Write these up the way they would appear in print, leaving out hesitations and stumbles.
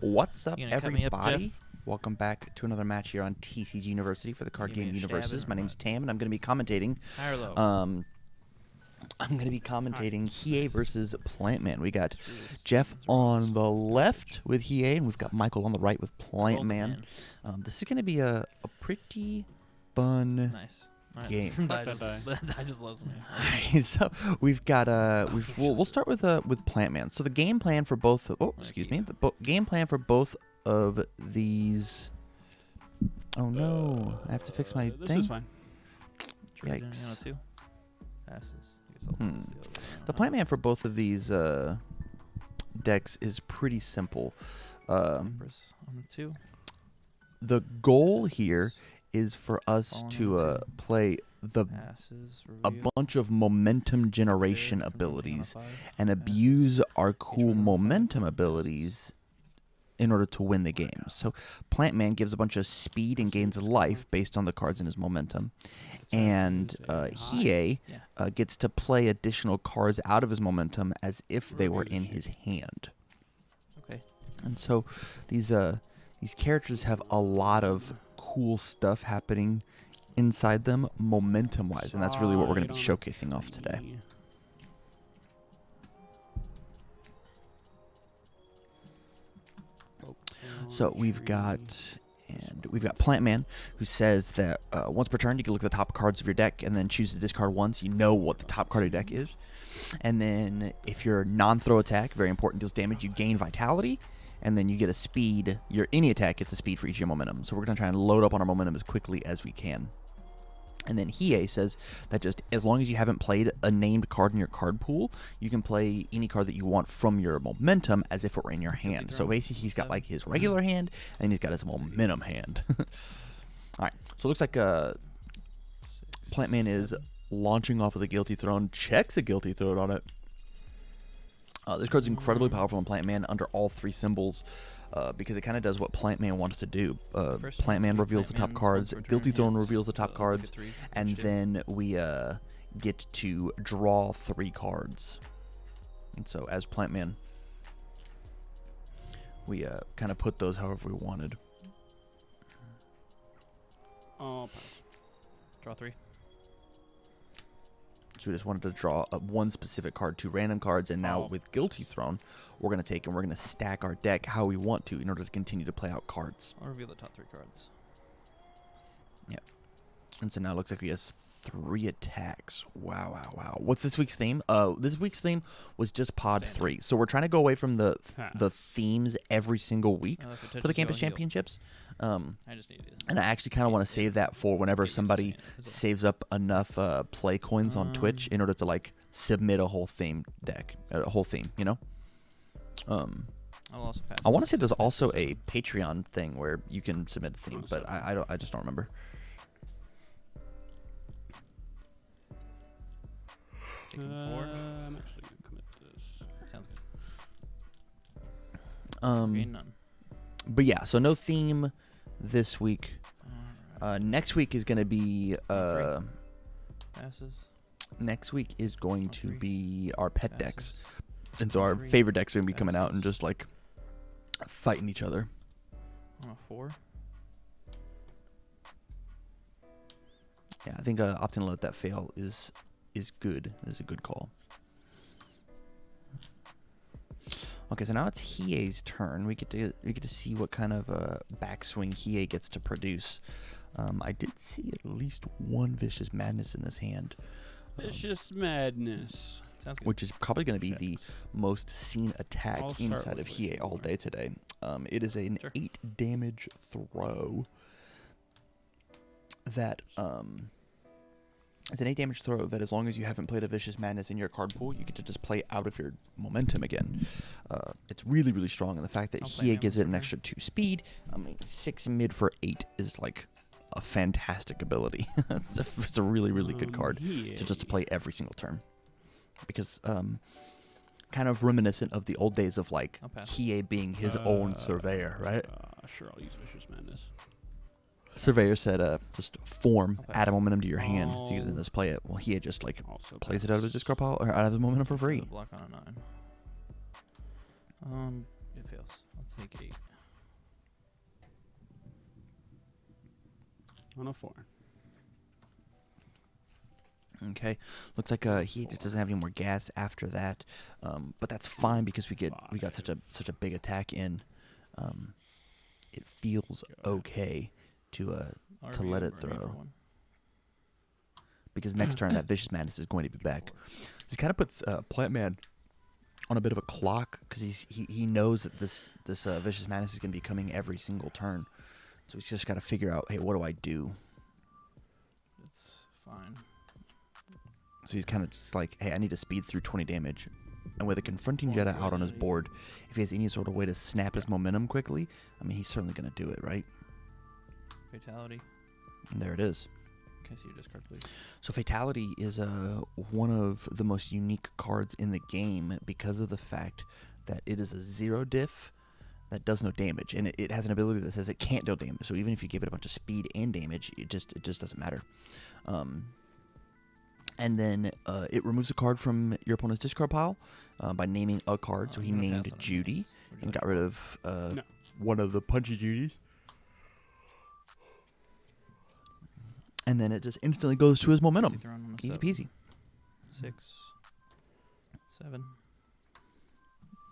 What's up, You gonna cut me up, everybody? Jeff? Welcome back to another match here on TCG University for the card You give game me a stab in UniVersus. or My name's what? Tam, and I'm going to be commentating. High or low? I'm going to be commentating Hiei Nice. versus Plantman. We got Jeez. Jeff That's rough. on the left with Hiei, and we've got Michael on the right with Golden Plantman. man. This is going to be a pretty fun Nice. All right, game. I just loves me. So we've got we'll start with Plantman. So the game plan for both. Oh, excuse me. The game plan for both of these. Oh no! I have to fix my This thing. is fine. Trade in, Yikes. two passes. I guess I'll pass the other one. The Plantman for both of these decks is pretty simple. Empress on the 2. The goal here is for us Fallen to on the 2. play the Passes. a Reveal. bunch of momentum generation Trade, converting on a abilities 5. and Passes. abuse our cool one of 5 momentum passes. abilities in order to win the game. So Plantman gives a bunch of speed and gains life based on the cards in his momentum. And Hiei gets to play additional cards out of his momentum as if they were in his hand. Okay. And so these characters have a lot of cool stuff happening inside them momentum-wise, and that's really what we're going to be showcasing off today. So we've got Plantman, who says that once per turn you can look at the top cards of your deck and then choose to discard one, so you know what the top card of your deck is. And then if your non-throw attack, very important, deals damage, you gain vitality, and then you get a speed. Your any attack gets a speed for each of your momentum. So we're going to try and load up on our momentum as quickly as we can. And then Hiei says that just as long as you haven't played a named card in your card pool, you can play any card that you want from your momentum as if it were in your hand. So basically he's got like his regular hand, and he's got his momentum hand. Alright, so it looks like Plantman is launching off with a Guilty Throne, checks a Guilty Throne on it. This card's incredibly powerful in Plantman under all 3 symbols. Because it kind of does what Plantman wants to do. Plantman reveals the top cards, Guilty Throne reveals the top cards, and then we get to draw 3 cards. And so as Plantman, we kind of put those however we wanted. Oh, pass. Draw 3. So we just wanted to draw one specific card, 2 random cards, and now with Guilty Throne, we're going to take and we're going to stack our deck how we want to in order to continue to play out cards. I'll reveal the top 3 cards. Yep. And so now it looks like he has 3 attacks. Wow, wow, wow. What's this week's theme? This week's theme was just Pod 3. So we're trying to go away from the themes every single week for the Campus Championships. I just need and I actually kind of want to save that for whenever somebody saves up enough play coins on Twitch in order to like submit a whole theme deck, a whole theme, you know. I'll also pass. I want to say there's also a Patreon thing where you can submit a theme, but I just don't remember. Taking 4. I'm actually gonna commit this. Sounds good. Green, none. But yeah, so no theme this week. Next week is going to be Passes. next week is going to be our pet decks, Passes. and so our favorite decks are going to be coming out and just like fighting each other. On a 4. Yeah, I think opting to let that fail is good. Is a good call. Okay, so now it's Hiei's turn. We get to see what kind of backswing Hiei gets to produce. I did see at least one Vicious Madness in this hand. Vicious Madness. Sounds good. Which is probably going to be the most seen attack I'll start inside with of Hiei all day today. It is an 8 damage throw that it's an 8 damage throw that as long as you haven't played a Vicious Madness in your card pool, you get to just play out of your momentum again. It's really, really strong, and the fact that Hiei gives it an extra 2 speed, I mean 6 mid for 8 is like a fantastic ability. It's a really, really good card to just play every single turn. Because kind of reminiscent of the old days of like Hiei being his own surveyor, right? Sure, I'll use Vicious Madness. Surveyor said, just form, add a momentum to your hand, so you can just play it. Well, Hiei just like plays it out of his discard pile, or out of his momentum for free. Block on a 9. It fails. I'll take 8. on a 4. Okay, looks like he just doesn't have any more gas after that, but that's fine because we got such a big attack in. It feels okay to let it throw, because next turn that Vicious Madness is going to be back. This kind of puts Plant Man on a bit of a clock because he knows that this Vicious Madness is going to be coming every single turn, so he's just got to figure out, hey, what do I do? It's fine. So he's kind of just like, hey, I need to speed through 20 damage. And with a Confronting Jetta out on his board, if he has any sort of way to snap his momentum quickly, I mean, he's certainly going to do it, right? Fatality. And there it is. Can I see your discard, please? So Fatality is one of the most unique cards in the game because of the fact that it is a 0 diff that does no damage. And it has an ability that says it can't deal damage. So even if you give it a bunch of speed and damage, it just doesn't matter. And then it removes a card from your opponent's discard pile by naming a card. So he named Judy and got rid of one of the punchy Judys. And then it just instantly goes to his momentum. Easy peasy. 6, 7.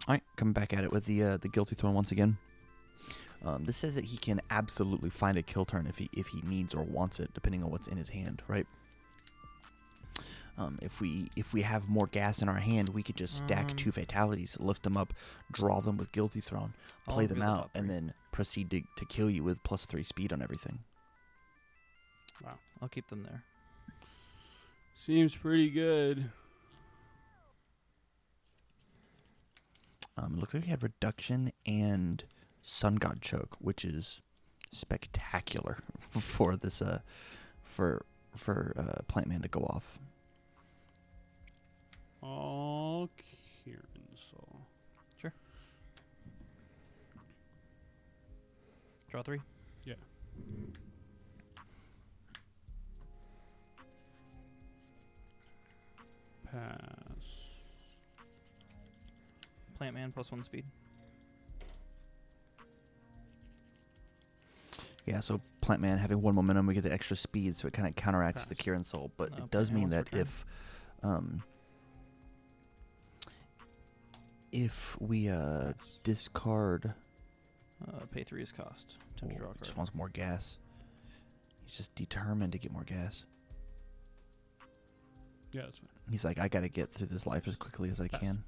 All right, coming back at it with the Guilty Throne once again. This says that he can absolutely find a kill turn if he needs or wants it, depending on what's in his hand, right? If we have more gas in our hand, we could just stack 2 fatalities, lift them up, draw them with Guilty Throne, play them out, and then proceed to kill you with +3 speed on everything. Wow. I'll keep them there. Seems pretty good. It looks like we had Reduction and Sun God Choke, which is spectacular for this for Plant Man to go off. Oh, Kieran Soul. Sure. Draw 3. Yeah. Pass. Plant Man +1 speed. Yeah, so Plant Man having 1 momentum, we get the extra speed, so it kind of counteracts the Kieran Soul. But it does mean that if we discard, pay 3 is cost. Attempt to draw a card. just wants more gas. He's just determined to get more gas. Yeah, that's fine. He's like, I got to get through this life as quickly as I can.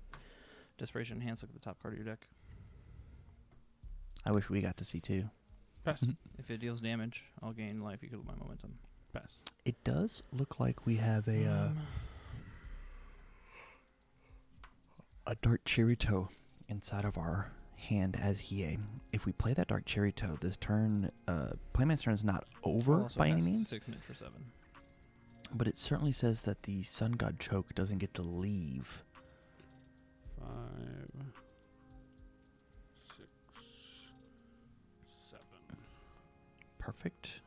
Desperation Enhance, look at the top card of your deck. I wish we got to see too. Pass. If it deals damage, I'll gain life equal to my momentum. Pass. It does look like we have a Dark Cherry Toe inside of our hand as Hiei. If we play that Dark Cherry Toe this turn, Playman's turn is not over by any means. 6 mid for 7. But it certainly says that the Sun God Choke doesn't get to leave. 5, 6, 7. Perfect.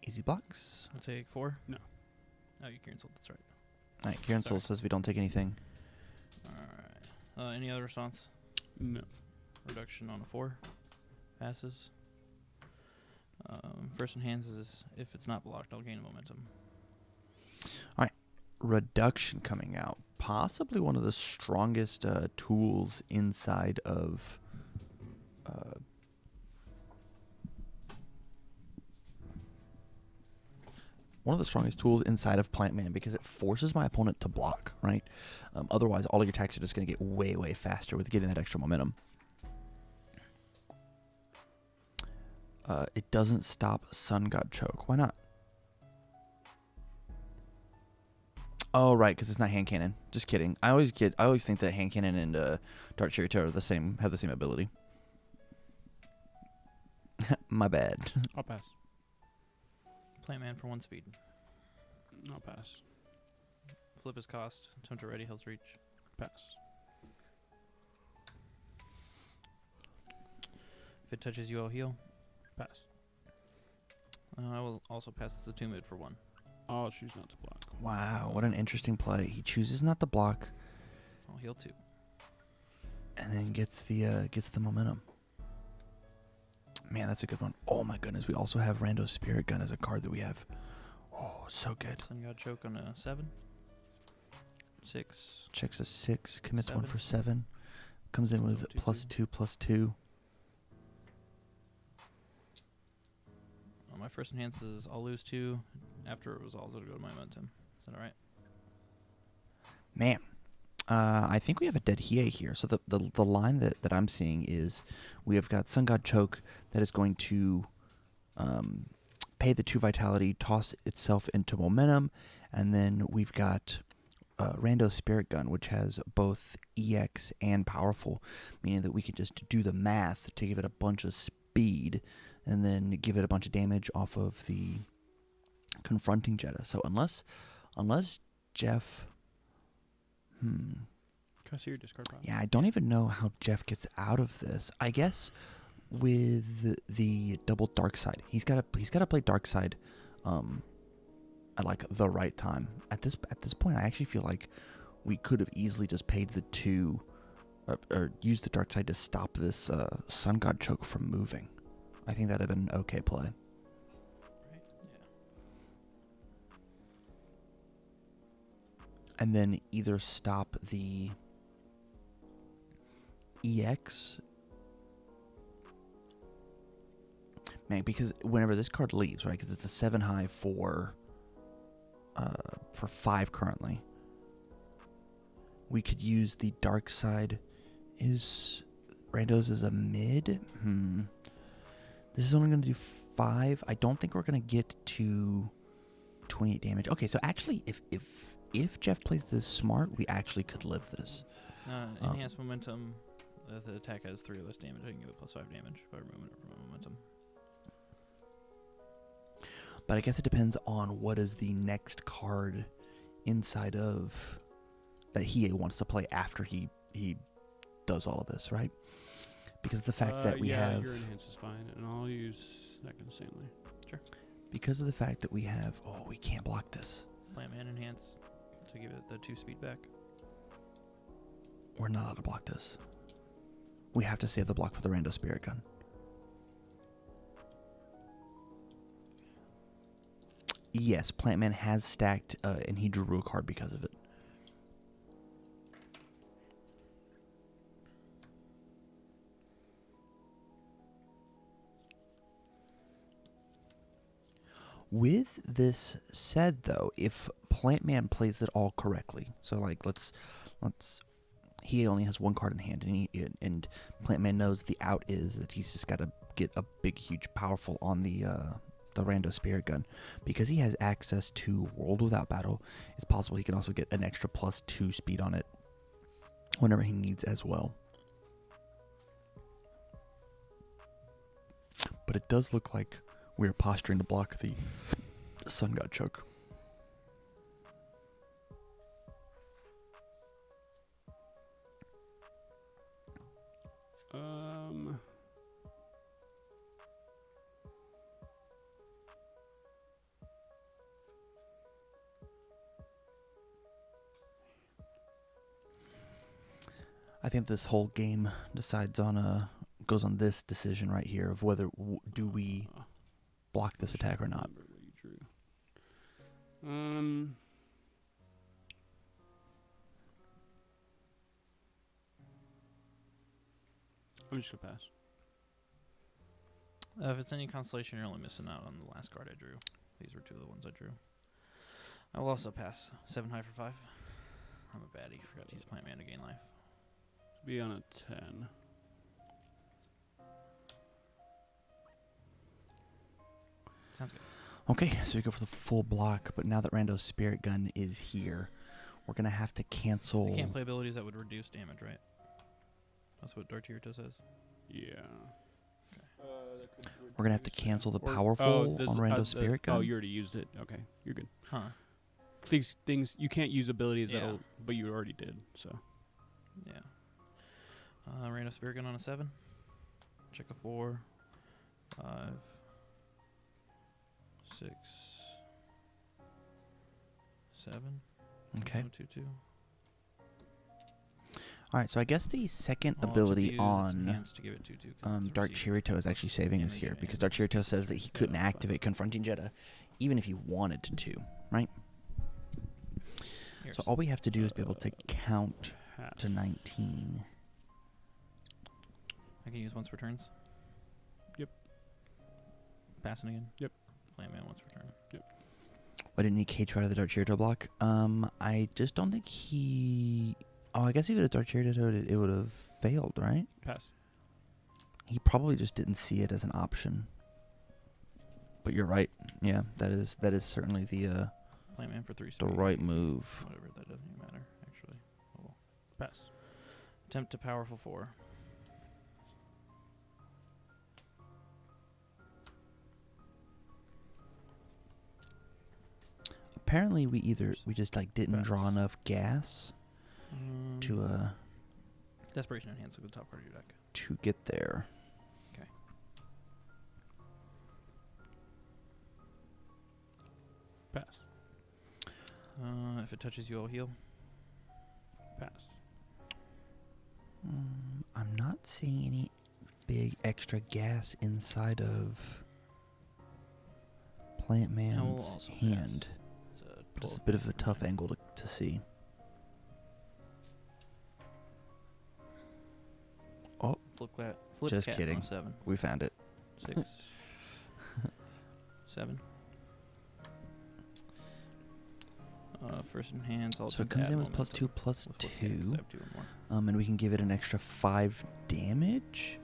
Easy blocks. I'll take 4. No. Oh, you canceled. That's right. All right, Kieran Soul says we don't take anything. All right. Any other response? No. Reduction on a 4. Passes. First Enhance is if it's not blocked, I'll gain a momentum. All right. Reduction coming out. Possibly one of the strongest tools inside of Plant Man because it forces my opponent to block, right? Otherwise, all of your attacks are just going to get way, way faster with getting that extra momentum. It doesn't stop Sun God Choke. Why not? Oh, right, because it's not hand cannon. Just kidding. I always think that hand cannon and Dark Cherry Toe are have the same ability. My bad. I'll pass. Plant Man for 1 speed. I'll pass. Flip his cost. Attempt to ready, Hell's Reach. Pass. If it touches you, I'll heal. Pass. I will also pass this to 2 mid for 1. I'll choose not to block. Wow, what an interesting play. He chooses not to block I'll heal 2. and then gets the momentum. Man, that's a good one. Oh my goodness, we also have Rando's Spirit Gun as a card that we have. Oh, so good. Sun God Choke on a 7. 6. Checks a 6, commits 1 7. for 7. Comes in with So 2/2. +2/+2. My first enhance is I'll lose 2. After it resolves, it'll go to my momentum. Is that alright? Man, I think we have a dead Hiei here. So the line that I'm seeing is we have got Sun God Choke that is going to pay the 2 vitality, toss itself into momentum, and then we've got Rando's Spirit Gun, which has both EX and powerful, meaning that we can just do the math to give it a bunch of speed and then give it a bunch of damage off of the confronting Jetta. So unless Jeff... Can I see your discard pile? Yeah, I don't even know how Jeff gets out of this. I guess with the double dark side, he's got to play dark side at like the right time. At this point, I actually feel like we could have easily just paid the 2 or used the dark side to stop this Sun God Choke from moving. I think that'd have been an okay play. Right? Yeah. And then either stop the EX. Man, because whenever this card leaves, right, because it's a 7 high for 5 currently, we could use the dark side. Is Rando's is a mid? This is only going to do 5. I don't think we're going to get to 28 damage. Okay, so actually, if Jeff plays this smart, we actually could live this. Enhanced momentum. The attack has 3 or less damage. I can give it +5 damage by removing it from my momentum. But I guess it depends on what is the next card inside of that Hiei wants to play after he does all of this, right? Because the fact that we have... your enhance is fine, and I'll use that insanely. Sure. Because of the fact that we have... Oh, we can't block this. Plant-Man enhance to give it the 2 speed back. We're not allowed to block this. We have to save the block for the Rando Spirit Gun. Yes, Plantman has stacked, and he drew a card because of it. With this said, though, if Plantman plays it all correctly, so like let's he only has 1 card in hand, and Plantman knows the out is that he's just got to get a big, huge, powerful on the Rando Spirit Gun. Because he has access to World Without Battle, it's possible he can also get an extra +2 speed on it whenever he needs as well. But it does look like we're posturing to block the Sun God Choke. I think this whole game goes on this decision right here of whether do we block this attack or not. I'm just gonna pass. If it's any constellation, you're only missing out on the last card I drew. These were 2 of the ones I drew. I will also pass. 7 high for 5. I'm a baddie. Forgot to use Plant Man to gain life. Be on a 10. Sounds good. Okay, so we go for the full block, but now that Rando's Spirit Gun is here, we're going to have to cancel... You can't play abilities that would reduce damage, right? That's what Dartirta says. Yeah. We're going to have to cancel the powerful on Rando's Spirit Gun. Oh, you already used it. Okay, you're good. Huh. Things you can't use abilities Yeah. but you already did, so. Yeah. Random Spirit Gun on a 7. Check a 4. 5. 6. 7. Okay. 2/2. All right, so I guess the second Well, ability to use its on enhanced to give it 2/2 'cause it's Dark received Chirito is actually saving us damage here and because Dark Chirito says that he couldn't that's fine. activate Confronting Jeddah even if he wanted to, right? Here's So all we have to do is be able to count Half. to 19. I can use once per turns. Yep. Passing again. Yep. Plant man once per turn. Why didn't he Cage Rider the Dark Chirito block? I just don't think he... Oh, I guess he would have Dark Chirito, it would have failed, right? Pass. He probably just didn't see it as an option. But you're right. Yeah, that is certainly the Plant man for 3 the speed. right move. Whatever, that doesn't even matter, actually. Oh, well. Pass. Attempt to powerful 4. Apparently we just like didn't Pass. draw enough gas to Desperation enhance at the top part of your deck. to get there. Okay. Pass. If it touches you, I'll heal. Pass. I'm not seeing any big extra gas inside of Plant Man's also hand. It's a But it's a 12 bit of a for tough me. angle to see. Oh, Flip Just cat kidding. on 7. we found it. 6. 7. First enhance. I'll So it attempt to comes add in with momentum +2, +2. with flip cat 'cause I have 2 or more. And we can give it an extra 5 damage.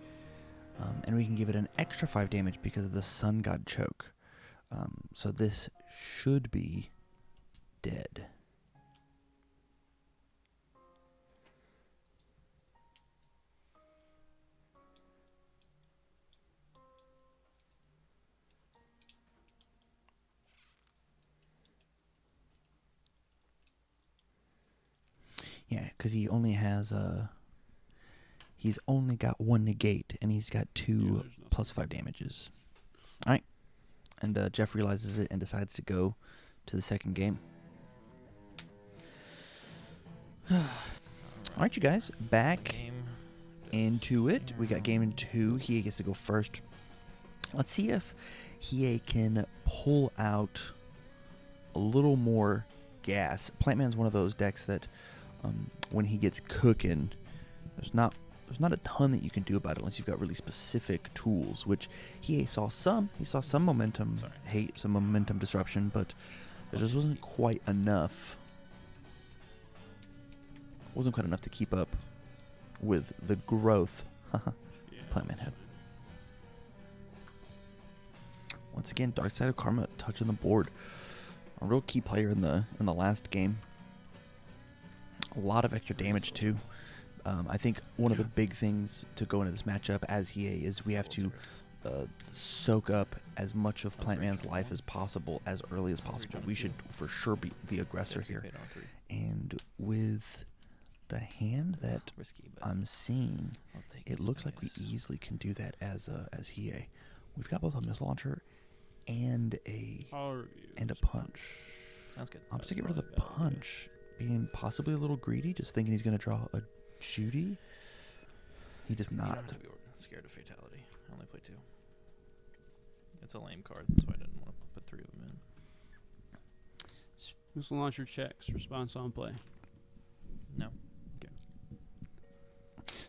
And we can give it an extra 5 damage because of the Sun God choke. So this should be dead. Yeah, because he only has he's only got 1 negate, and he's got 2 there's nothing. +5 damages. All right, and Jeff realizes it and decides to go to the second game. All right, you guys, back Game. into it. We got game 2. Hiei gets to go first. Let's see if Hiei can pull out a little more gas. Plantman's one of those decks that when he gets cooking, there's not a ton that you can do about it unless you've got really specific tools, which Hiei saw some. He saw some momentum hate, some momentum disruption, but there just wasn't quite enough. Wasn't quite enough to keep up with the growth Plantman had. Once again, Dark Side of Karma touching the board. A real key player in the last game. A lot of extra damage too. I think one of the big things to go into this matchup as Hiei is we have to soak up as much of Plantman's life as possible as early as possible. We should for sure be the aggressor here. Paid on 3. And with the hand that Risky, but I'm seeing, I'll take it looks like we guess. easily can do that as Hiei. We've got both a missile launcher and a punch. Sounds good. I'm just gonna get rid of the punch, being possibly a little greedy, just thinking he's gonna draw a Judy. He does You don't not. have to be scared of fatality. I only play 2. It's a lame card, that's why I didn't want to put 3 of them in. Missile launcher checks. Response on play. No.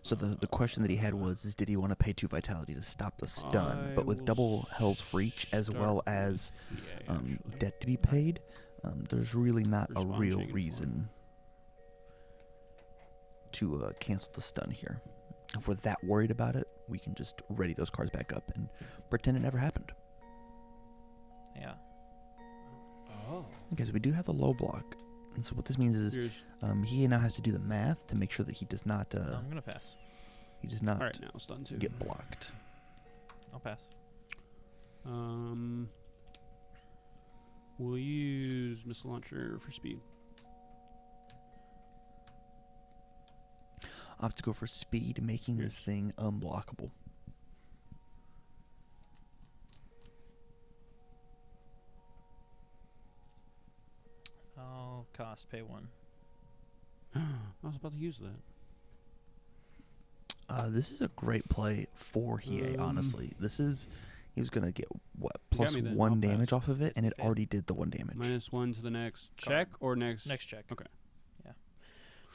So the question that he had was, did he want to pay 2 vitality to stop the stun? I But with will double Hell's Reach as start well with as EA, actually. debt to be paid, there's really not a Respawn real shaken reason to cancel the stun here. If we're that worried about it, we can just ready those cards back up and pretend it never happened. Yeah. Oh. Okay, so we do have the low block. And so what this means is Here's, he now has to do the math to make sure that he does not No, I'm going to pass. he does not all right, now stun 2. get blocked. I'll pass. We'll use missile launcher for speed. I'll have to go for speed, making this thing unblockable. I'll cost pay 1. I was about to use that. This is a great play for Hiei, honestly. He was going to get, what, plus me then. 1 I'll damage pass. off of it, and it Okay. already did the 1 damage. -1 to the next Card. check or next? Next check. Okay. Yeah.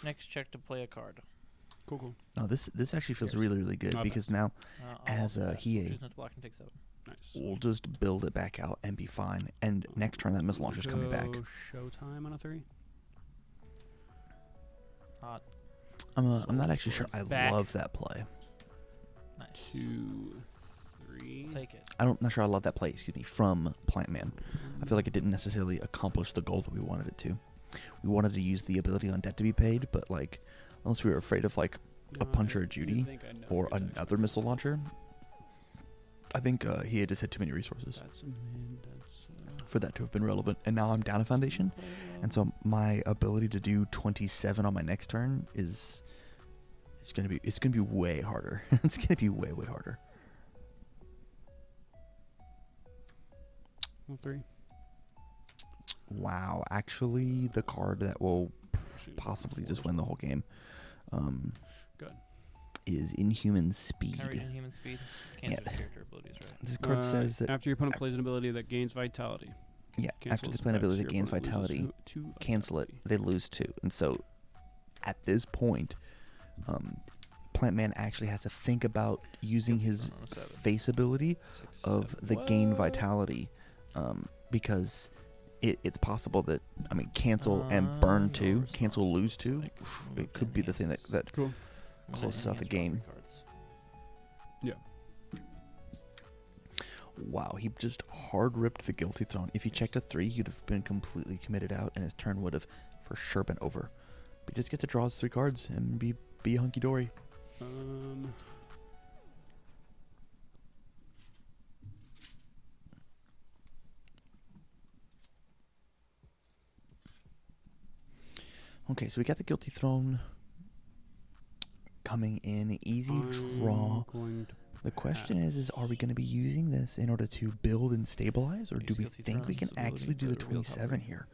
Next check to play a card. Cool. No, this actually feels Cheers. really, really good I'll because pass. now I'll As, also pass. Hiei. Choose not to block and take 7. Nice. we'll just build it back out and be fine. And next turn, that missile launcher's coming back. Go Showtime on a 3. Hot. I'm not actually sure Sword I back. love that play. Nice. 2, 3. Take it. I'm not sure I love that play, from Plant Man. I feel like it didn't necessarily accomplish the goal that we wanted it to. We wanted to use the ability on debt to be paid, but like, unless we were afraid of like a punch or a Judy or another missile launcher, I think he had just had too many resources That's a mid. for that to have been relevant. And now I'm down a foundation, and so my ability to do 27 on my next turn it's gonna be way harder. It's gonna be way harder. 3. Wow, actually, the card that will possibly just win the whole game Good. is Inhuman Speed. Can I read Inhuman Speed? Cancel character abilities, right? This card says that after your opponent plays an ability that gains vitality. after they play an ability that gains vitality, cancel it, they lose 2. And so at this point, Plant Man actually has to think about using his On a 7. face ability 6, of 7. the gain vitality, because it's possible that cancel and burn 2, no cancel lose response, 2. like, It remove could be the thing enhances. that Cool. I'm gonna closes out the enhance draw 3 game. cards. Wow, he just hard ripped the Guilty Throne. If he checked a 3, he'd have been completely committed out, and his turn would have for sure been over. But he just gets to draw his 3 cards and be hunky dory. Okay, so we got the Guilty Throne coming in. Easy draw. The question is are we going to be using this in order to build and stabilize, or Use do we Guilty think we can Throne's actually ability do the to reveal 27 top here?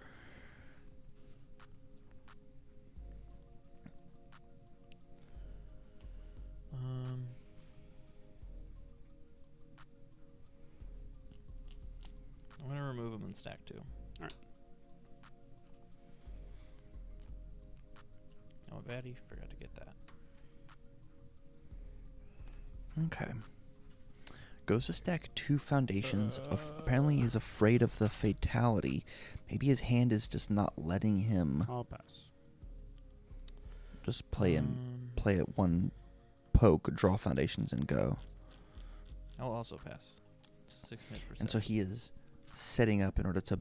I'm gonna remove him and stack 2. Alright. I'm a baddie. Forgot to get that. Okay. Goes to stack 2 foundations. Apparently he's afraid of the fatality. Maybe his hand is just not letting him I'll pass. just play it 1 poke, draw foundations, and go. I'll also pass. It's 6 mid per And so set. he is setting up in order to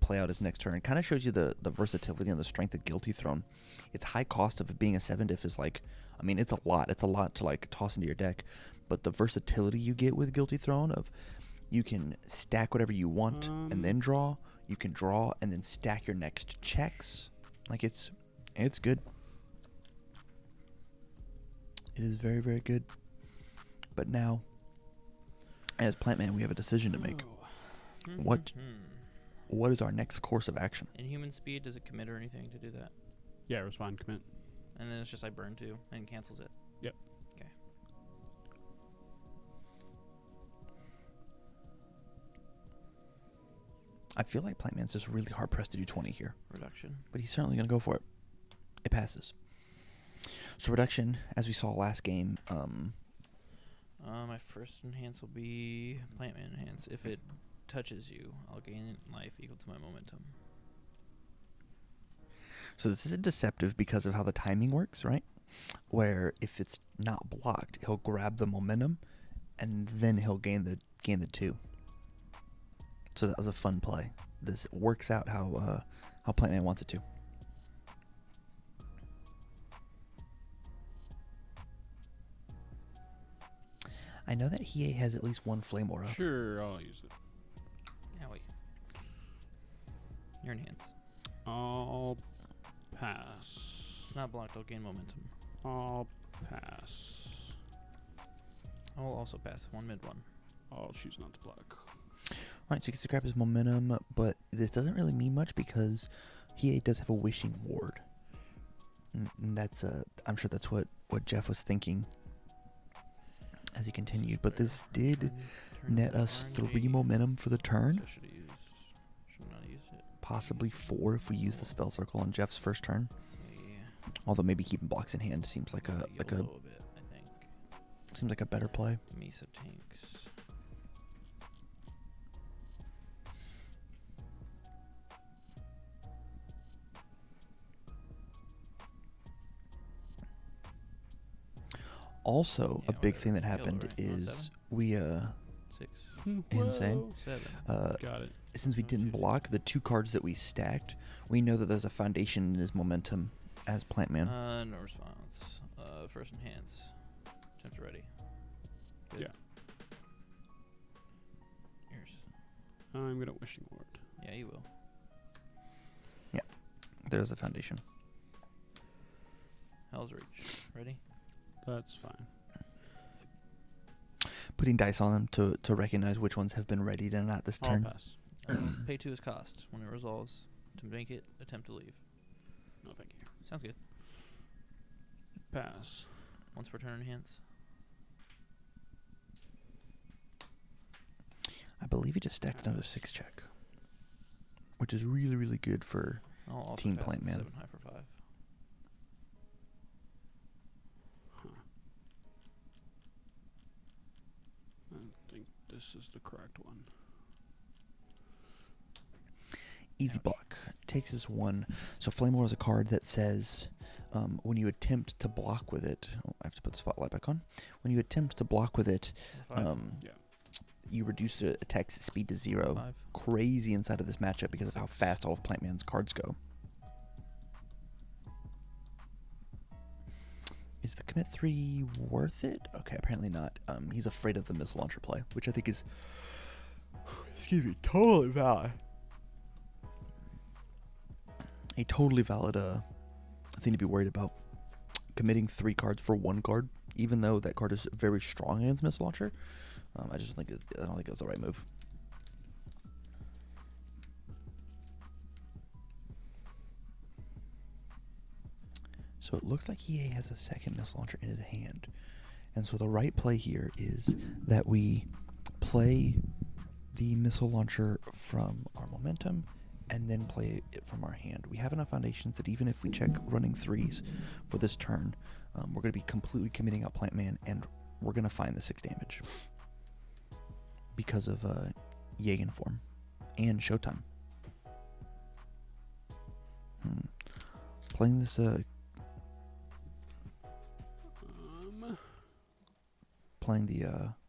play out his next turn. It kind of shows you the versatility and the strength of Guilty Throne. Its high cost of being a 7 diff is like, it's a lot. It's a lot to like toss into your deck. But the versatility you get with Guilty Throne of you can stack whatever you want and then draw. You can draw and then stack your next checks. Like it's good. It is very, very good. But now, as Plant Man, we have a decision to make. What is our next course of action? Inhuman Speed, does it commit or anything to do that? Yeah, respond, commit. And then it's just I burn 2 and cancels it. Yep. Okay. I feel like Plant Man's just really hard pressed to do 20 here. Reduction. But he's certainly going to go for it. It passes. So reduction, as we saw last game, My first enhance will be Plant Man enhance. If it touches you, I'll gain life equal to my momentum. so this is deceptive because of how the timing works, right? Where if it's not blocked, he'll grab the momentum, and then he'll gain the 2. So that was a fun play. This works out how Plant Man wants it to. I know that Hiei has at least 1 Flame Aura. Sure, I'll use it. Yeah, wait. Your enhance. I'll pass. It's not blocked, I'll gain momentum. I'll pass. I will also pass. 1 mid 1. I'll choose not to block. Alright, so he gets to grab his momentum, but this doesn't really mean much because Hiei does have a Wishing Ward. And that's I'm sure that's what Jeff was thinking as he continued, but this did Turn net for us 3 RNG. momentum for the turn. So should not have used it. Possibly 4 if we use the spell circle on Jeff's first turn. Yeah. Although maybe keeping blocks in hand seems like a YOLO bit, I think. seems like a better play. Misa tanks. Also, Yeah, a big whatever. thing that Yellow, happened right? You want is 7? we 6. insane. Whoa. 7. Got it. Since we didn't block the 2 cards that we stacked, we know that there's a foundation in his momentum as Plant Man. No response. First enhance. Attempt ready. Good. Yeah. Yours. I'm gonna wishing ward. Yeah, you will. There's a foundation. Hell's Reach. Ready? That's fine. Putting dice on them to recognize which ones have been readied and not this I'll turn. pass. Pay 2 as cost. When it resolves, to make it, attempt to leave. No, thank you. Sounds good. Pass. Once per turn, enhance. I believe he just stacked another 6 check, which is really, really good for I'll also Team pass Plant the Man. 7 high for 5. Huh. I think this is the correct one. easy Ouch. block. Takes as 1. So Flame War is a card that says when you attempt to block with it, I have to put the spotlight back on. When you attempt to block with it, 5. Yeah. you reduce the attack's speed to 0. 5. Crazy inside of this matchup because of how 6. fast all of Plant Man's cards go. Is the commit 3 worth it? Okay, apparently not. He's afraid of the missile launcher play, which I think is, excuse me, totally valid. A totally valid thing to be worried about. Committing 3 cards for 1 card, even though that card is very strong against missile launcher. I just think I don't think it was the right move. So it looks like Hiei has a second missile launcher in his hand. And so the right play here is that we play the missile launcher from our momentum and then play it from our hand. We have enough foundations that even if we check running 3s for this turn, we're going to be completely committing out Plant Man, and we're going to find the 6 damage because of Jagen form and Showtime. Playing this playing the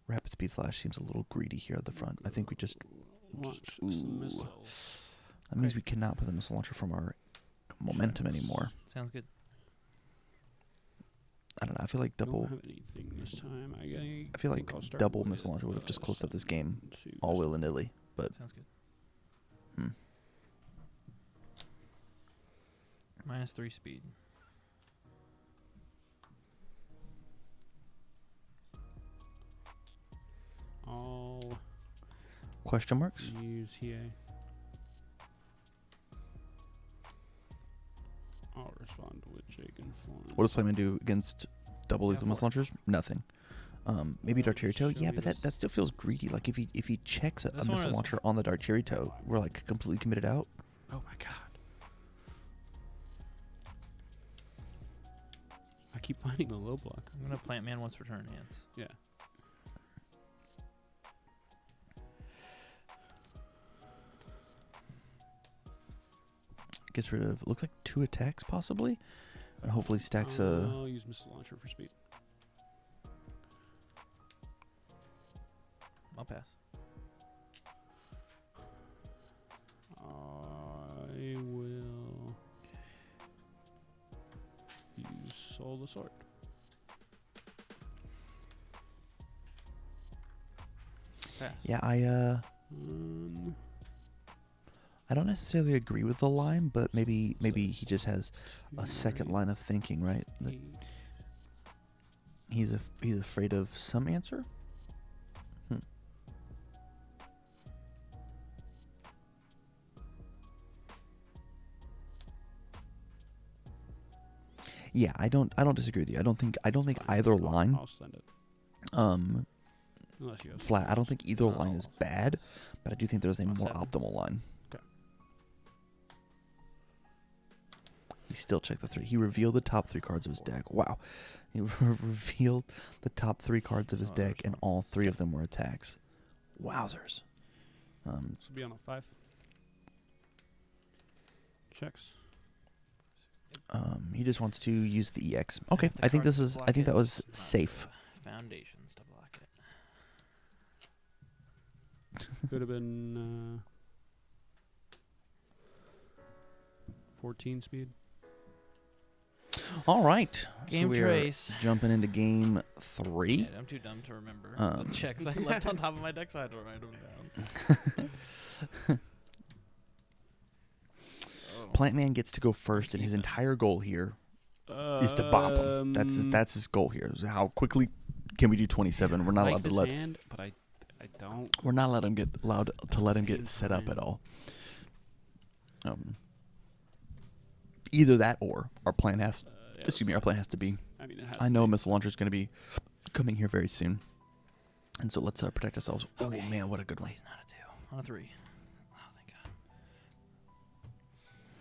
rapid speed slash seems a little greedy here at the front. I think we just Launch ooh. some missiles. that means we cannot put the missile launcher from our momentum anymore. Sounds good. I don't know. I feel like double. Don't have anything this time. I feel like think I'll start double with, missile launcher would have just closed out this game send to all this- willy-nilly. But Sounds good. hmm. -3 speed. I'll Question marks? use Hiei. I'll respond with Jagen form. What does Playman do against double Yeah, lethal missile 4. launchers? Nothing. Maybe Darcherito? show Yeah, me but this. that still feels greedy. Like if he checks a This one missile is- launcher on the Darcherito, we're like completely committed out. Oh my god. I keep finding the low block. I'm gonna Plant Man once per turn, enhance. Yeah. Gets rid of, looks like 2 attacks possibly, and hopefully stacks I'll use missile launcher for speed. I'll pass. I will use Soul the Sword. Pass. Yeah, Um, I don't necessarily agree with the line, but maybe he just has a two, second line of thinking, right? That 8. he's afraid of some answer. Yeah, I don't disagree with you. I don't think either line I'll send it. Unless you have flat. I don't think either Not line all. is bad, but I do think there's a Not more 7. optimal line. Okay. He still checked the 3. He revealed the top 3 cards of his deck. Wow. He revealed the top 3 cards of his deck, and all 3 of them were attacks. Wowzers. This will be on a 5. Checks. He just wants to use the EX. Okay, The I think cards this to is. I block think it that was is not safe. the Foundations to block it. Could have been 14 speed. All right. Game so we trace. are jumping into game 3. Yeah, I'm too dumb to remember the checks I left on top of my deck, so I had to write them down. Plantman gets to go first, and his entire goal here is to bop him. That's his goal here. Is how quickly can we do 27? We're not allowed to let. Hand, but I don't. We're not allowed to let him get set up at all. Either that or our plan has. Excuse me. Our plan has to be. I mean, it has I to know be. Missile Launcher is going to be coming here very soon, and so let's protect ourselves. Okay. Oh man, what a good one! Please, not a 2. On a 3. Oh, thank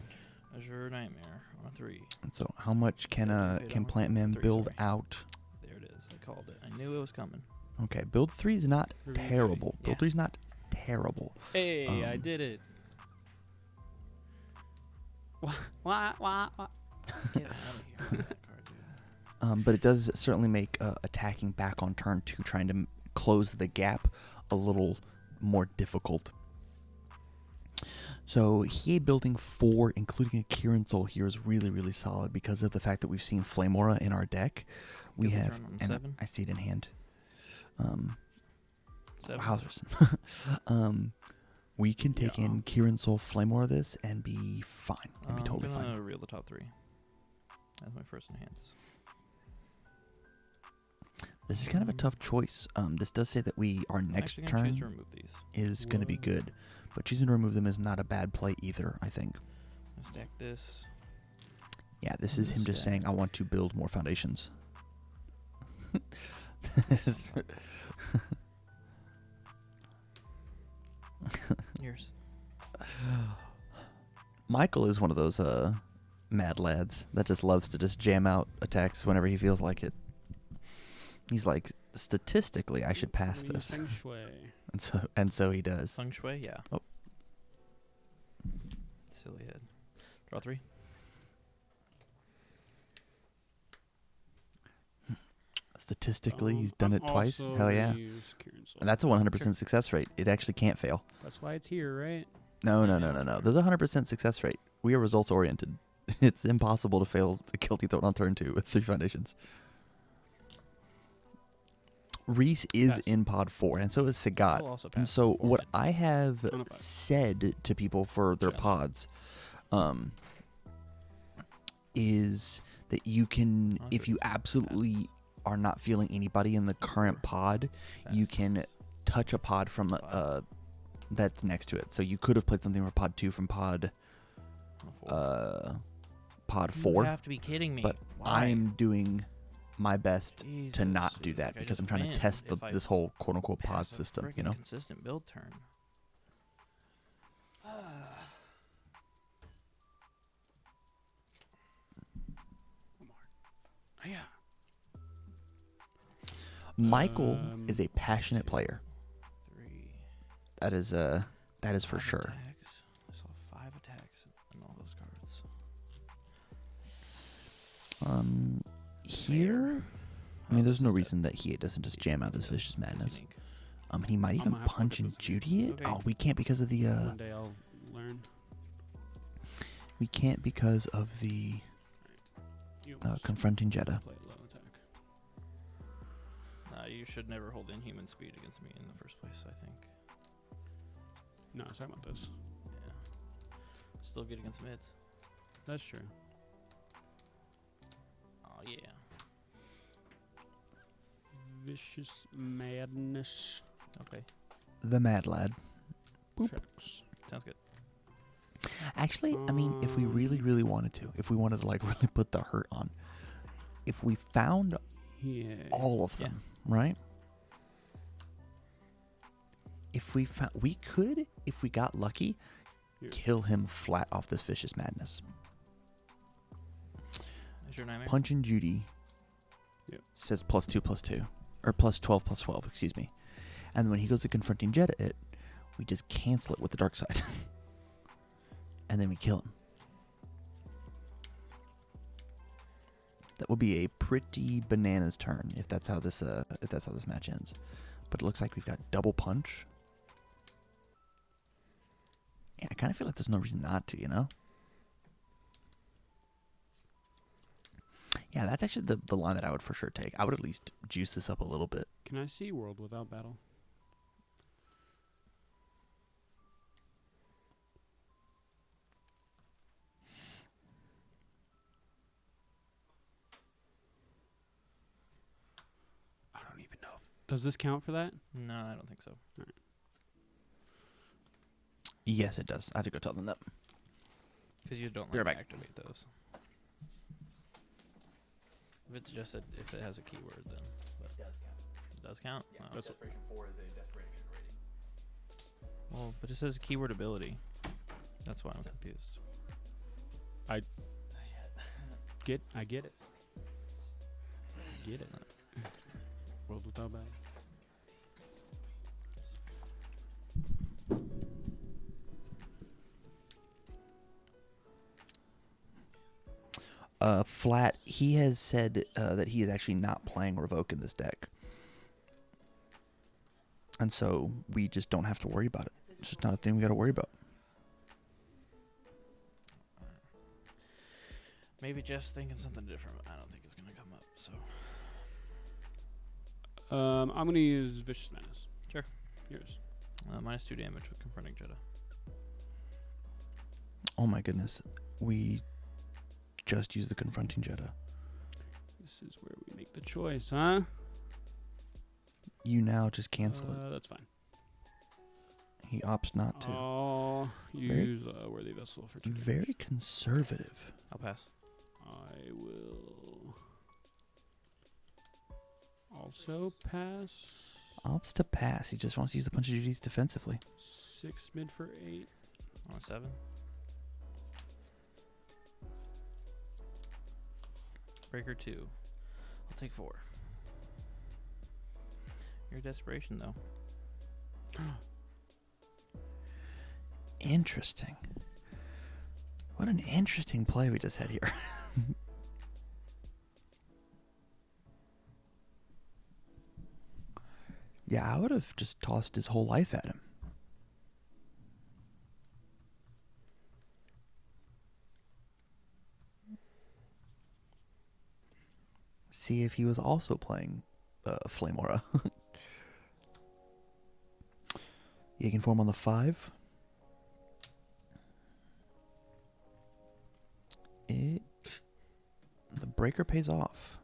God. Azure Nightmare on a 3. And so, how much can Plantman 3, build sorry. out? There it is. I called it. I knew it was coming. Okay, build 3 is not 3. terrible. Yeah. Build 3 is not terrible. Hey, I did it. Wah. Get out of here with that card, dude. But it does certainly make attacking back on turn 2, trying to close the gap, a little more difficult. So Hiei building 4, including a Kirin Soul here, is really, really solid because of the fact that we've seen Flame Aura in our deck. We Good have, turn on and 7. I see it in hand. 7. Wowzers. We can take Yeah. in Kirin Soul Flame Aura this and be fine. And be totally I'm fine. gonna reel the top 3. That's my first enhance. This is kind of a tough choice. This does say that our I'm next actually gonna choose to turn remove these. is going to be Whoa. good. But choosing to remove them is not a bad play either, I think. I'm gonna stack this. Yeah, this is him just Stack. saying, I want to build more foundations. Yours. Michael is one of those mad lads that just loves to just jam out attacks whenever he feels like it. He's like, statistically, I should pass this. Feng Shui. And so he does. Feng Shui, yeah. Oh. Silly head. Draw 3. Statistically, he's done I'm it twice. also Hell yeah. gonna use Kirin Soul. And that's a 100% Sure. success rate. It actually can't fail. That's why it's here, right? No. There's a 100% success rate. We are results oriented. It's impossible to fail to kill T-Throat on turn 2 with 3 foundations. Reese is Pass. in pod 4, and so is Sagat. I'll also And pass so the what format. I have On a 5. said to people for their Yes. pods is that you can, I'll if agree. you absolutely are not feeling anybody in the current pod, you Pass. can touch a pod from that's next to it. So you could have played something for pod 2 from pod On a 4. pod You 4, have to be kidding me. but Why? I'm doing my best to Jesus, not do dude, that like, I because just I'm trying to win test if I this whole quote unquote pod pass a system, you friggin' know. consistent build turn. Yeah. Michael is a passionate player. 3. That is for 5 sure. Attacks. I saw 5 attacks in all those cards. Here, I mean, there's no reason that he doesn't just jam out this vicious madness. Unique. He might I'm even gonna have to punch look and at those Judy it. Okay. Oh, we can't because of the One day I'll learn. we can't because of the You almost confronting Jeddah. play low attack. You should never hold inhuman speed against me in the first place, I think. No, I was talking about this. Yeah. Still good against mids. That's true. Oh, yeah. Vicious madness. Okay. The mad lad. Boop. Checks. Sounds good. Actually, I mean, if we really, really wanted to, if we wanted to like really put the hurt on, if we found Yeah. all of them, right? If we found, we could, if we got lucky, Here. kill him flat off this Vicious Madness. Is your nightmare? Punch and Judy Yep. says +2/+2. Or +12/+12, excuse me. And when he goes to confronting Jeddah it, we just cancel it with the dark side. And then we kill him. That will be a pretty bananas turn if that's how this match ends. But it looks like we've got double punch. Yeah, I kind of feel like there's no reason not to, you know? Yeah, that's actually the line that I would for sure take. I would at least juice this up a little bit. Can I see World without battle? I don't even know. Does this count for that? No, I don't think so. Yes, it does. I have to go tell them that. Because you don't Be right like back. activate those. If it's just if it has a keyword, then it does count. Oh. That's Desperation 4 is a desperation rating. Well, but it says keyword ability. That's why I'm confused. I get it. Get it. World without battle. Flat, he has said that he is actually not playing Revoke in this deck. And so we just don't have to worry about it. It's just not a thing we got to worry about. Maybe just thinking something different. I don't think it's gonna come up. So I'm gonna use Vicious Madness. Sure. Yours. -2 damage with confronting Jeddah. Oh my goodness. We just used the confronting Jeddah. This is where we make the choice, huh? You now just cancel it. That's fine. He opts not to. Oh, Very- use Worthy Vessel for 2 damage. Very conservative. I'll pass. I will also pass. Opts to pass. He just wants to use the punch of duties defensively. 6 mid for 8. On a 7. Breaker 2. I'll take 4. Your desperation though. Interesting. What an interesting play we just had here. Yeah, I would have just tossed his whole life at him. See if he was also playing Flame Aura. You can form on the 5. The breaker pays off.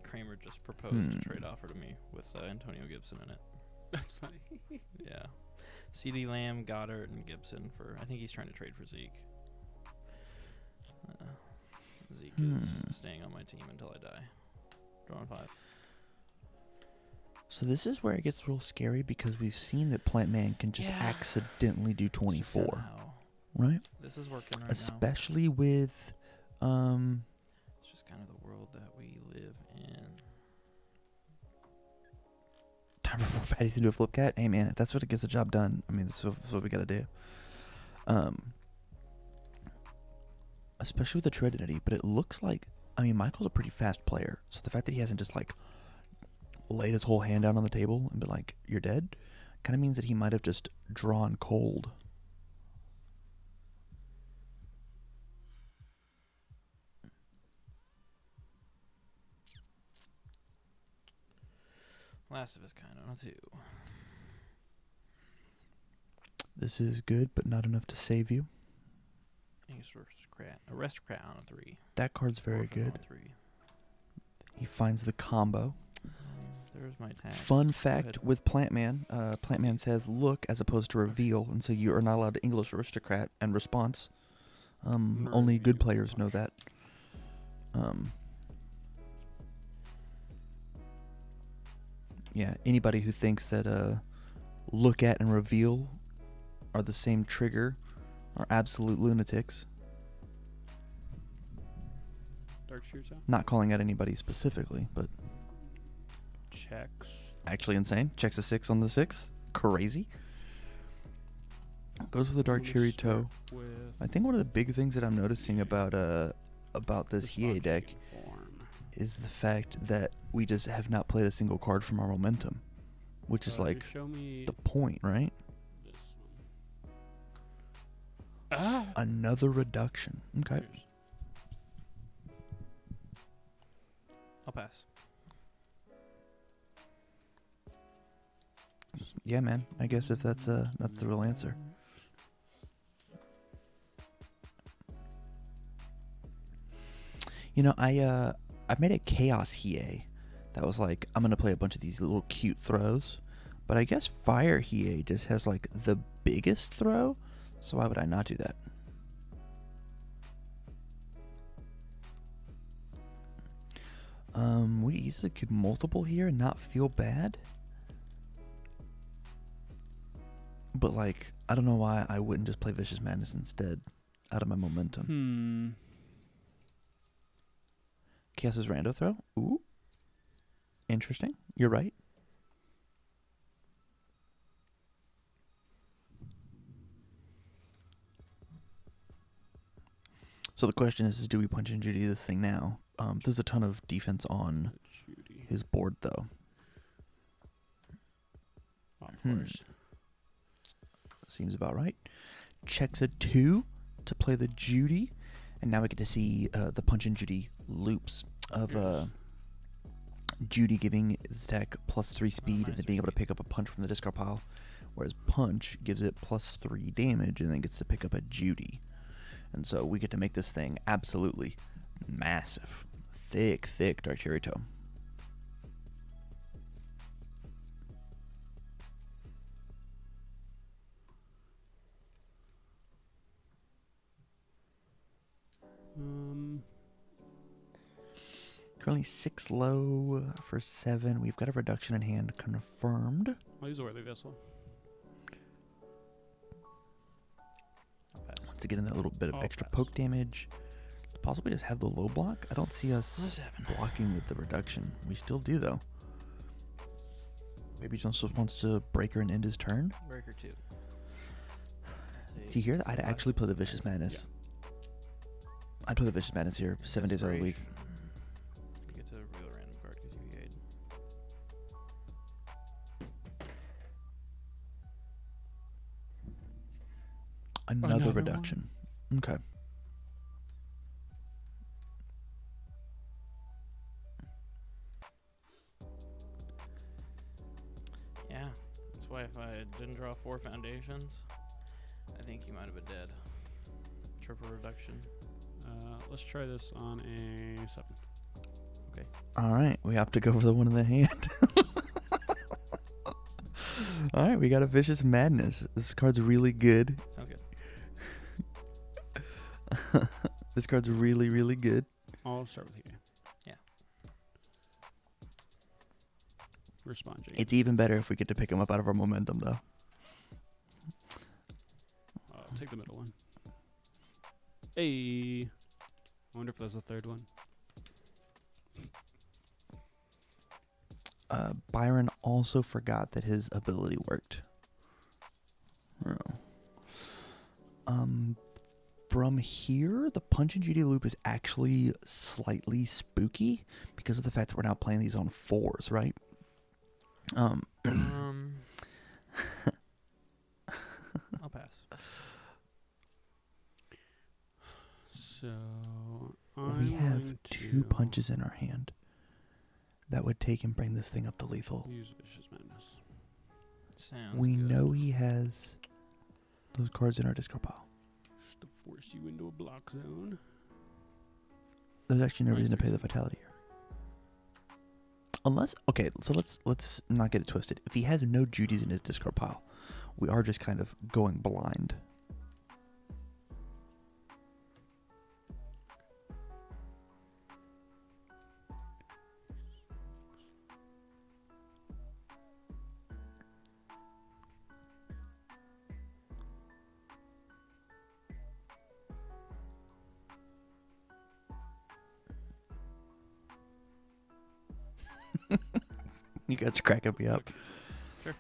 Kramer just proposed a trade offer to me with Antonio Gibson in it. That's funny. Yeah. CD Lamb, Goddard, and Gibson for. I think he's trying to trade for Zeke. Zeke is staying on my team until I die. Drawing 5. So this is where it gets real scary because we've seen that Plant Man can just Yeah. accidentally do It's just kinda 24, how right? this is working right now. Especially with It's just kind of the world that we live in. time for 4 fatties to do a flip cat. Hey man, if that's what it gets the job done, I mean that's what we gotta do. Especially with the Trinity, but it looks like, I mean, Michael's a pretty fast player, so the fact that he hasn't just like laid his whole hand down on the table and been like, "You're dead," kind of means that he might have just drawn cold. Last of Us kind on a 2. This is good, but not enough to save you. Aristocrat on a 3. That card's very Orphan good. On a 3. He finds the combo. There's my tax. Fun Go fact ahead. with Plant Man, Plant Man says look as opposed to reveal, and so you are not allowed to English aristocrat and response. Only good Reveal. players know that. Yeah, anybody who thinks that look at and reveal are the same trigger are absolute lunatics. Dark Shears out. Not calling out anybody specifically, but Checks. actually insane. Checks a 6 on the 6. Crazy. Goes with the Dark I'm gonna Cherry start Toe. with I think one of the big things that I'm noticing about this Hiei Response deck Chain Form. is the fact that we just have not played a single card from our momentum, which is like Just show me the point, right? this one. Ah. Another reduction. Okay. Cheers. I'll pass. Yeah, man. I guess if that's the real answer. You know, I made a Chaos Hiei that was like, I'm gonna play a bunch of these little cute throws, but I guess Fire Hiei just has like the biggest throw, so why would I not do that? We easily could multiple here and not feel bad. But like, I don't know why I wouldn't just play Vicious Madness instead out of my momentum. Chaos's rando throw? Ooh. Interesting. You're right. So the question is do we punch and Judy this thing now? There's a ton of defense on Judy. his board, though. Of course. Seems about right. Checks a 2 to play the Judy. And now we get to see the punch and Judy loops of Judy giving his deck +3 speed and then being able to pick up a punch from the discard pile. Whereas punch gives it +3 damage and then gets to pick up a Judy. And so we get to make this thing absolutely massive. Thick, thick Dark Cherry Toe. Currently 6 low for 7. We've got a reduction in hand confirmed. I'll use a Worthy Vessel. I'll pass. To get in that little bit of I'll extra pass. poke damage. Possibly just have the low block. I don't see us 7. blocking with the reduction. We still do, though. Maybe he just wants to break her and end his turn. Breaker 2. Do you hear that? I'd actually play the Vicious Madness. I'd play the Vicious Madness here 7 days out of the week. You get to reveal a random card because you Hiei. Another Another reduction. Okay. Yeah, that's why if I didn't draw 4 foundations, I think he might have been dead. Triple reduction. Let's try this on a 7. All right. We have to go for the one in the hand. All right. We got a Vicious Madness. This card's really good. Sounds good. This card's really, really good. I'll start with Hiei. Yeah. Response Chain. It's even better if we get to pick him up out of our momentum, though. Take the middle one. Hey. I wonder if there's a third one. Byron also forgot that his ability worked. Oh. From here, the Punch and Judy loop is actually slightly spooky because of the fact that we're now playing these on 4s, right? I'll pass. So We have 2 punches in our hand that would take and bring this thing up to lethal. Use Vicious Madness. Sounds We good. know he has those cards in our discard pile. Just to force you into a block zone. There's actually no Nice, reason to pay the easy. vitality here. Unless, okay, so let's not get it twisted. If he has no Judies in his discard pile, we are just kind of going blind. You guys are cracking me up. Sure.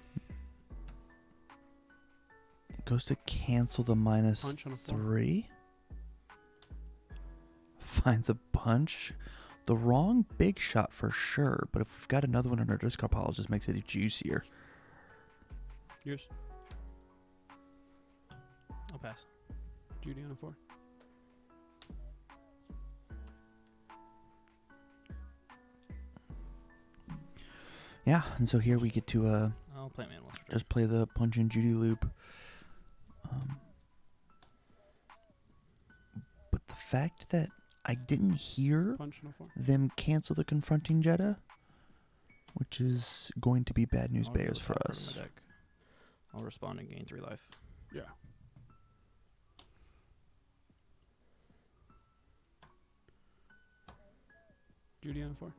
Goes to cancel the minus Punch on a 4. 3. Finds a punch. The wrong big shot for sure, but if we've got another one in our discard pile, it just makes it juicier. Yours. I'll pass. Judy on a 4. Yeah, and so here we get to I'll plant man once. just play the Punch and Judy loop. But the fact that I didn't hear Punch on a 4. them cancel the Confronting Jetta, which is going to be bad news I'll go bears with for top card of us. my deck. I'll respond and gain 3 life. Yeah. Judy on a 4.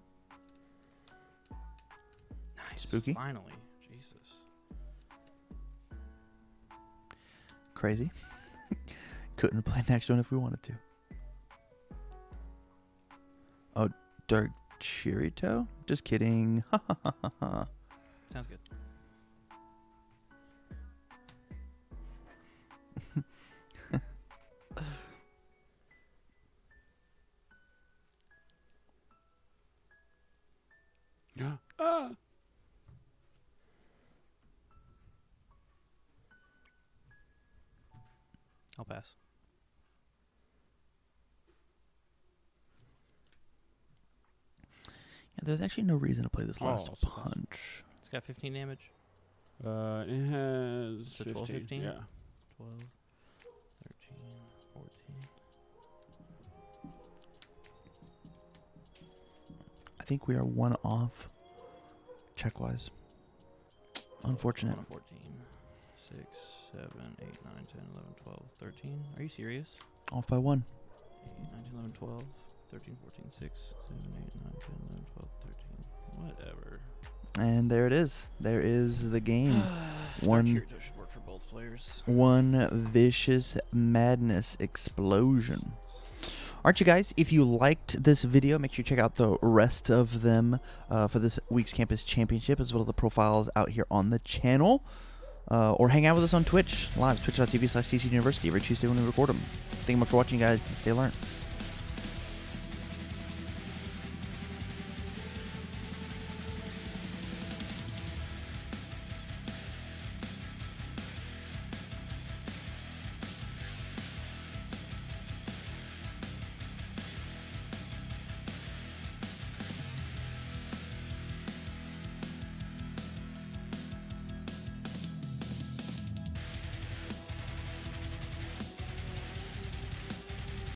Nice. Spooky. Finally. Jesus. Crazy. Couldn't have played next one if we wanted to. Oh, Dark Chirito? Just kidding. Sounds good. Yeah. Ah. I'll pass. Yeah, there's actually no reason to play this last Oh, so close. punch. It's got 15 damage. It has So 12, 15? Yeah. 12, 13, 14. I think we are one off check-wise. Unfortunate. 1, 14, 6, 7, 8, 9, 10, 11, 12, 13. Are you serious? Off by 1. 8, 9, 10, 11, 12, 13, 14, 6, 7, 8, 9, 10, 11, 12, 13. Whatever. And there it is. There is the game. Dark One Chirito should work for both players. one vicious madness explosion. Alright, you guys, if you liked this video, make sure you check out the rest of them for this week's Campus Championship, as well as the profiles out here on the channel. Or hang out with us on Twitch, live, twitch.tv/TCUniversity, every Tuesday when we record them. Thank you much for watching, guys, and stay learned.